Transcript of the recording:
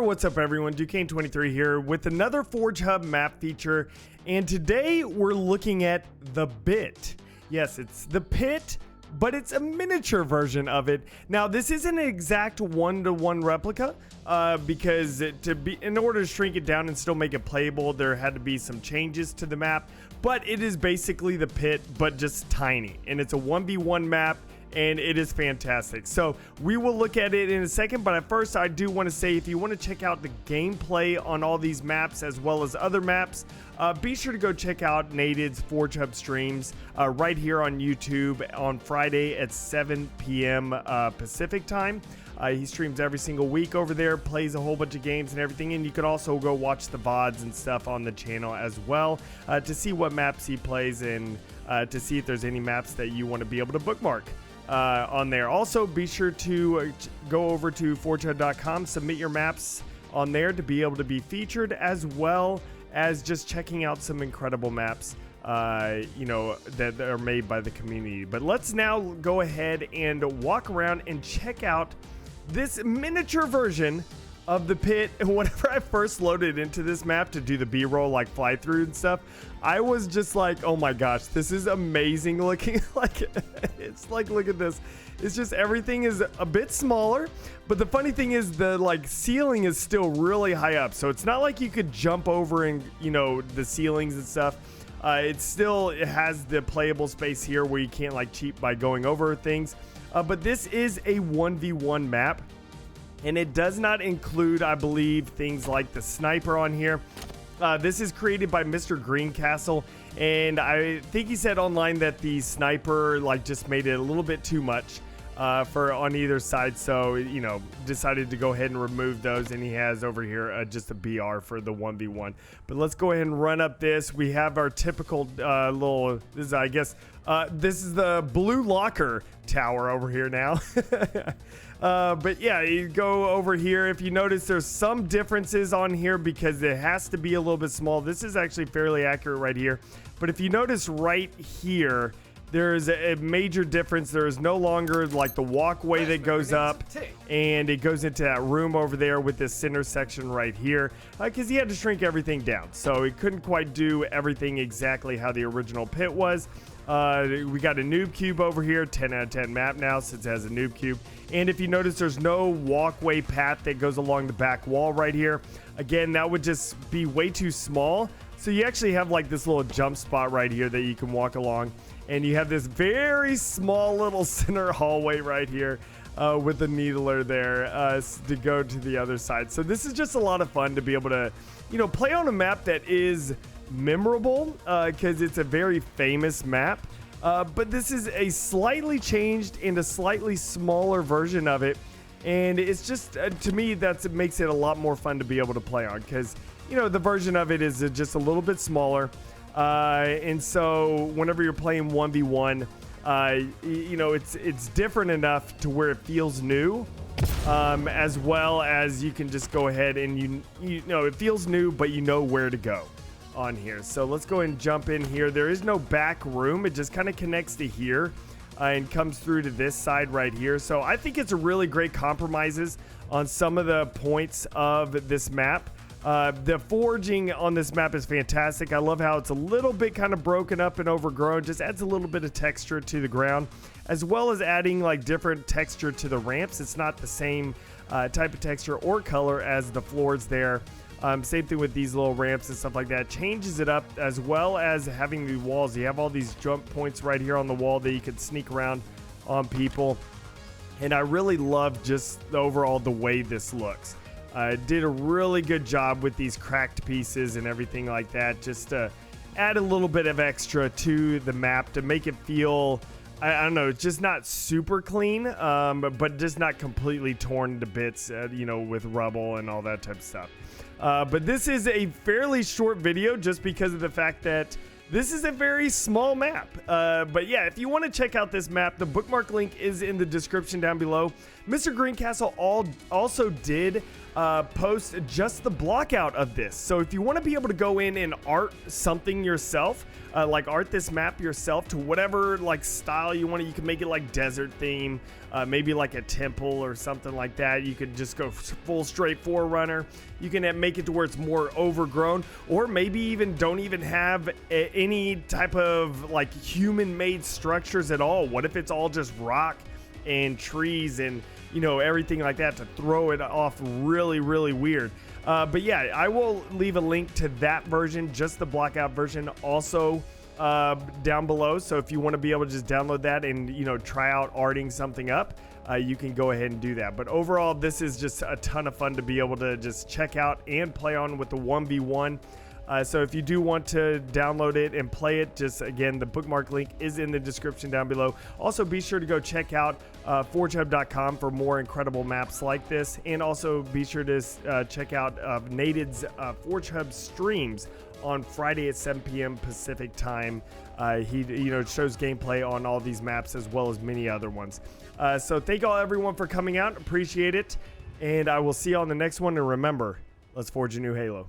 what's up everyone? Duquesne23 here with another Forge Hub map feature, and today we're looking at the Bit. Yes, it's the Pit, but it's a miniature version of it. Now, this isn't an exact one-to-one replica, because in order to shrink it down and still make it playable, there had to be some changes to the map, but it is basically the Pit, but just tiny, and it's a 1v1 map, and it is fantastic. So we will look at it in a second, but at first I do want to say, if you want to check out the gameplay on all these maps as well as other maps, be sure to go check out Nated's Forge Hub streams right here on YouTube on Friday at 7 p.m. Pacific time. He streams every single week over there, plays a whole bunch of games and everything, and you can also go watch the VODs and stuff on the channel as well to see what maps he plays and to see if there's any maps that you want to be able to bookmark on there. Also, be sure to go over to forgehub.com, submit your maps on there to be able to be featured, as well as just checking out some incredible maps that are made by the community. But let's now go ahead and walk around and check out this miniature version of the Pit. And whenever I first loaded into this map to do the B-roll, like fly through and stuff, I was just like, oh my gosh, this is amazing looking. Like, it's like, look at this. It's just, everything is a bit smaller, but the funny thing is the ceiling is still really high up, so it's not like you could jump over and the ceilings and stuff. It has the playable space here where you can't cheat by going over things, but this is a 1v1 map. And it does not include, I believe, things like the sniper on here. This is created by Mr. Greencastle, and I think he said online that the sniper just made it a little bit too much for on either side, so decided to go ahead and remove those, and he has over here just a BR for the 1v1. But let's go ahead and run up this. We have our typical this is, I guess, this is the blue locker tower over here now. But yeah, you go over here. If you notice, there's some differences on here because it has to be a little bit small. This is actually fairly accurate right here, but if you notice right here, there's a major difference. There is no longer the walkway that goes up, and it goes into that room over there with this center section right here, because he had to shrink everything down, so he couldn't quite do everything exactly how the original Pit was. We got a noob cube over here, 10 out of 10 map now since it has a noob cube. And if you notice, there's no walkway path that goes along the back wall right here. Again, that would just be way too small. So you actually have this little jump spot right here that you can walk along. And you have this very small little center hallway right here with the needler there to go to the other side. So this is just a lot of fun to be able to, play on a map that is memorable because it's a very famous map. But this is a slightly changed and a slightly smaller version of it. And it's just, to me, that makes it a lot more fun to be able to play on because, the version of it is just a little bit smaller. And so whenever you're playing 1v1, it's different enough to where it feels new, as well as you can just go ahead and it feels new, but you know where to go on here. So let's go ahead and jump in here. There is no back room. It just kind of connects to here and comes through to this side right here. So I think it's a really great compromises on some of the points of this map. The forging on this map is fantastic. I love how it's a little bit kind of broken up and overgrown. Just adds a little bit of texture to the ground, as well as adding different texture to the ramps. It's not the same type of texture or color as the floors there. Same thing with these little ramps and stuff like that. Changes it up, as well as having the walls. You have all these jump points right here on the wall that you can sneak around on people. And I really love just the way this looks. Did a really good job with these cracked pieces and everything like that, just to add a little bit of extra to the map to make it feel, I don't know, just not super clean, but just not completely torn to bits, with rubble and all that type of stuff. But this is a fairly short video just because of the fact that this is a very small map. But yeah, if you want to check out this map, the bookmark link is in the description down below. Mr. Greencastle also did post just the block out of this. So if you want to be able to go in and art something yourself, like art this map yourself to whatever like style you want, you can make it like desert theme, maybe like a temple or something like that. You could just go full straight Forerunner. You can make it to where it's more overgrown, or maybe even don't even have any type of like human-made structures at all. What if it's all just rock and trees and, you know, everything like that to throw it off really, really weird. But yeah, I will leave a link to that version, just the blockout version, also down below. So if you want to be able to just download that and, you know, try out arting something up, you can go ahead and do that. But overall, this is just a ton of fun to be able to just check out and play on with the 1v1. So if you do want to download it and play it, just again, the bookmark link is in the description down below. Also, be sure to go check out forgehub.com for more incredible maps like this. And also be sure to check out Nated's Forge Hub streams on Friday at 7 p.m. Pacific time. He shows gameplay on all these maps as well as many other ones. So thank all everyone for coming out. Appreciate it. And I will see you on the next one. And remember, let's forge a new Halo.